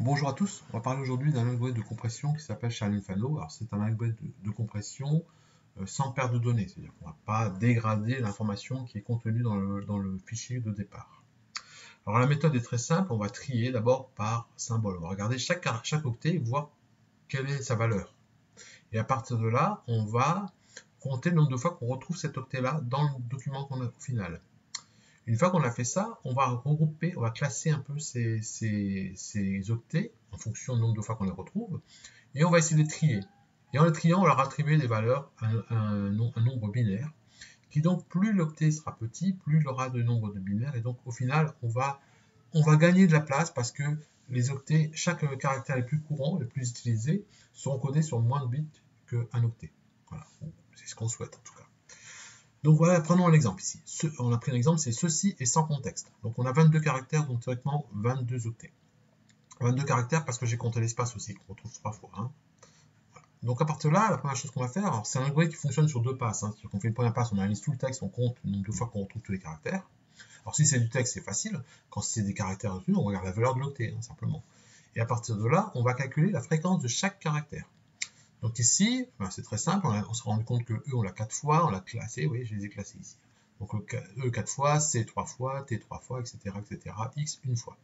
Bonjour à tous, on va parler aujourd'hui d'un algorithme de compression qui s'appelle Shalin-Fano. Alors c'est un algorithme de compression sans perte de données, c'est-à-dire qu'on ne va pas dégrader l'information qui est contenue dans le fichier de départ. Alors la méthode est très simple, on va trier d'abord par symbole. On va regarder chaque octet et voir quelle est sa valeur. Et à partir de là, on va compter le nombre de fois qu'on retrouve cet octet-là dans le document qu'on a au final. Une fois qu'on a fait ça, on va regrouper, on va classer un peu ces octets en fonction du nombre de fois qu'on les retrouve, et on va essayer de les trier. Et en les triant, on leur attribuer des valeurs à un nombre binaire, qui donc plus l'octet sera petit, plus il aura de nombre de binaires, et donc au final, on va gagner de la place parce que les octets, chaque caractère les plus courants, les plus utilisés, seront codés sur moins de bits qu'un octet. Voilà, c'est ce qu'on souhaite en tout cas. Donc voilà, prenons un exemple ici. On a pris un exemple, c'est ceci est sans contexte. Donc on a 22 caractères, donc théoriquement 22 octets. 22 caractères parce que j'ai compté l'espace aussi, qu'on retrouve 3 fois. Hein. Voilà. Donc à partir de là, la première chose qu'on va faire, c'est un algorithme qui fonctionne sur deux passes. Hein. C'est-à-dire qu'on fait une première passe, on analyse tout le texte, on compte le nombre de fois qu'on retrouve tous les caractères. Alors si c'est du texte, c'est facile. Quand c'est des caractères retenus, on regarde la valeur de l'octet, hein, simplement. Et à partir de là, on va calculer la fréquence de chaque caractère. Donc ici, c'est très simple, on se rend compte que E, on l'a 4 fois, on l'a classé, oui, je les ai classés ici. Donc E 4 fois, C 3 fois, T 3 fois, etc., etc., X une fois.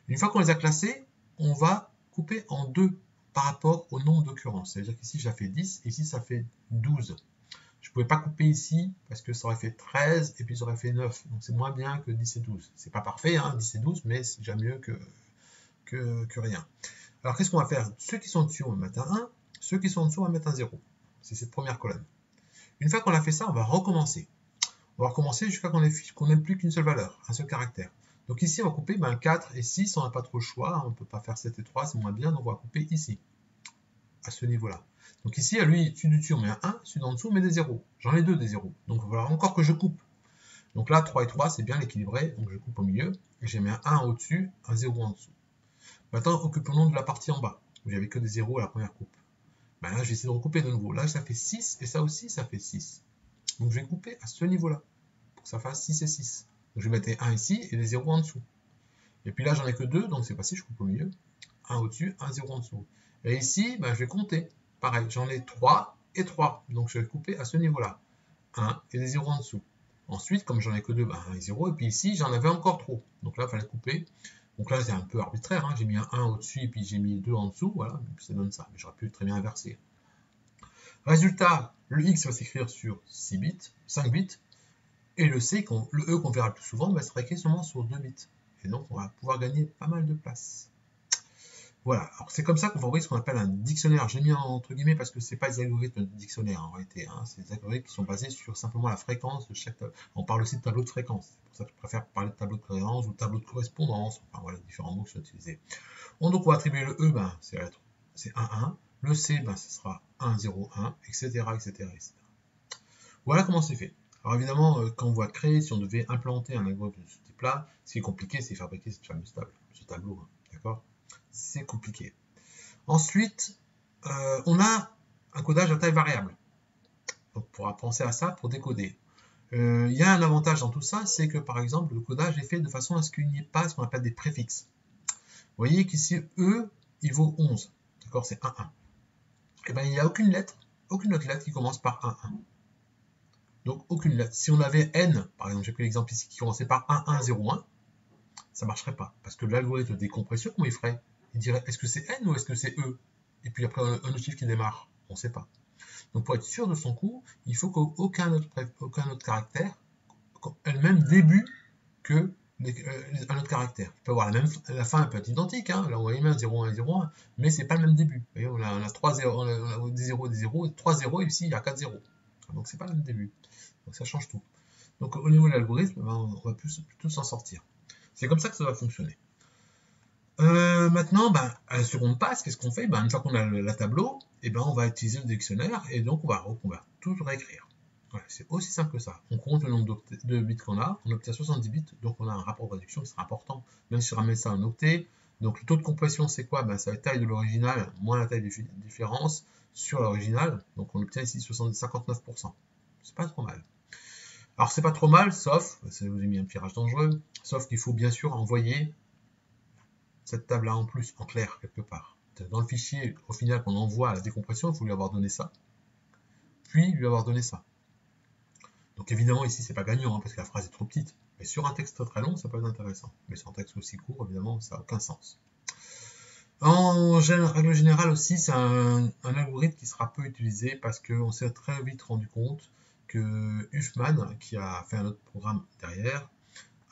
Une fois qu'on les a classés, on va couper en deux par rapport au nombre d'occurrences. C'est-à-dire qu'ici, ça fait 10, ici, ça fait 12. Je ne pouvais pas couper ici parce que ça aurait fait 13 et puis ça aurait fait 9. Donc c'est moins bien que 10 et 12. C'est pas parfait, hein, 10 et 12, mais c'est déjà mieux que rien. Alors qu'est-ce qu'on va faire? Ceux qui sont dessus, on va mettre un 1. Ceux qui sont en dessous, on va mettre un 0. C'est cette première colonne. Une fois qu'on a fait ça, on va recommencer. On va recommencer jusqu'à qu'on n'ait plus qu'une seule valeur, un seul caractère. Donc ici, on va couper 4 et 6, on n'a pas trop le choix, on ne peut pas faire 7 et 3, c'est moins bien, donc on va couper ici, à ce niveau-là. Donc ici, à lui, celui du dessus, on met un 1, celui d'en dessous, on met des 0. J'en ai deux des 0. Donc voilà, encore que je coupe. Donc là, 3 et 3, c'est bien l'équilibré, donc je coupe au milieu, et j'ai mis un 1 au-dessus, un 0 en dessous. Maintenant, occupons-nous de la partie en bas, où j'avais que des 0 à la première coupe. Là, je vais essayer de recouper de nouveau. Là, ça fait 6, et ça aussi, ça fait 6. Donc, je vais couper à ce niveau-là, pour que ça fasse 6 et 6. Donc, je vais mettre 1 ici, et des 0 en dessous. Et puis là, j'en ai que 2, donc c'est facile, je coupe au milieu. 1 au-dessus, 1, 0 en dessous. Et ici, je vais compter. Pareil, j'en ai 3 et 3. Donc, je vais couper à ce niveau-là. 1 et des 0 en dessous. Ensuite, comme j'en ai que 2, 1 et 0. Et puis ici, j'en avais encore trop. Donc là, il fallait couper. Donc là, c'est un peu arbitraire. Hein. J'ai mis un 1 au-dessus et puis j'ai mis 2 en dessous. Voilà, ça donne ça. Mais j'aurais pu très bien inverser. Résultat, le X va s'écrire sur 6 bits, 5 bits. Et le E qu'on verra le plus souvent, va se écrire seulement sur 2 bits. Et donc, on va pouvoir gagner pas mal de place. Voilà, alors c'est comme ça qu'on va envoyer ce qu'on appelle un dictionnaire. J'ai mis entre guillemets parce que ce n'est pas des algorithmes de dictionnaire en réalité. Hein. C'est des algorithmes qui sont basés sur simplement la fréquence de chaque tableau. On parle aussi de tableau de fréquence. C'est pour ça que je préfère parler de tableau de cohérence ou de tableau de correspondance. Enfin voilà, différents mots qui sont utilisés. Donc on va attribuer le E, c'est 1, 1. Le C, ce sera 1, 0, 1, etc., etc., etc. Voilà comment c'est fait. Alors évidemment, quand on va créer, si on devait implanter un algorithme de ce type-là, ce qui est compliqué, c'est fabriquer cette fameuse table, ce tableau. Hein, d'accord? C'est compliqué. Ensuite, on a un codage à taille variable. Donc, on pourra penser à ça pour décoder. Il y a un avantage dans tout ça, c'est que par exemple, le codage est fait de façon à ce qu'il n'y ait pas ce qu'on appelle des préfixes. Vous voyez qu'ici, E, il vaut 11. D'accord, c'est 1, 1. Et bien, il n'y a aucune autre lettre qui commence par 1, 1. Donc, aucune lettre. Si on avait N, par exemple, j'ai pris l'exemple ici qui commençait par 1, 1, 0, 1, ça ne marcherait pas. Parce que l'algorithme de décompression, comment il ferait? Il dirait, est-ce que c'est N ou est-ce que c'est E? Et puis après, un autre chiffre qui démarre. On ne sait pas. Donc pour être sûr de son coup, il faut qu'aucun autre caractère ait le même début que un autre caractère. Il peut avoir la fin peut être identique, hein, là on voit même 0, 1 et 0, 1, mais c'est pas le même début. Vous voyez, on a 3 0, on a des 0, des 0, 3 0, et ici il y a 4 0. Donc c'est pas le même début. Donc ça change tout. Donc au niveau de l'algorithme, on va plutôt s'en sortir. C'est comme ça que ça va fonctionner. Maintenant, à la seconde passe, qu'est-ce qu'on fait? Une fois qu'on a la tableau, on va utiliser le dictionnaire et donc on va tout réécrire. Voilà, c'est aussi simple que ça. On compte le nombre de bits qu'on a, on obtient 70 bits, donc on a un rapport de réduction qui sera important, même si on ramène ça en octet. Donc le taux de compression, c'est quoi? C'est la taille de l'original moins la taille de différence sur l'original. Donc on obtient ici 59%. C'est pas trop mal. Alors c'est pas trop mal, sauf, ça vous a mis un petit rage dangereux, sauf qu'il faut bien sûr envoyer cette table-là en plus, en clair, quelque part. Dans le fichier, au final, qu'on envoie à la décompression, il faut lui avoir donné ça, puis lui avoir donné ça. Donc évidemment, ici, c'est pas gagnant, hein, parce que la phrase est trop petite. Mais sur un texte très long, ça peut être intéressant. Mais sur un texte aussi court, évidemment, ça n'a aucun sens. En règle générale aussi, c'est un algorithme qui sera peu utilisé parce qu'on s'est très vite rendu compte que Huffman, qui a fait un autre programme derrière,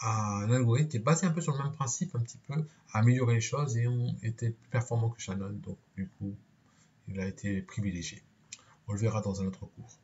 a un algorithme qui est basé un peu sur le même principe, un petit peu, à améliorer les choses et ont été plus performants que Shannon. Donc du coup, il a été privilégié. On le verra dans un autre cours.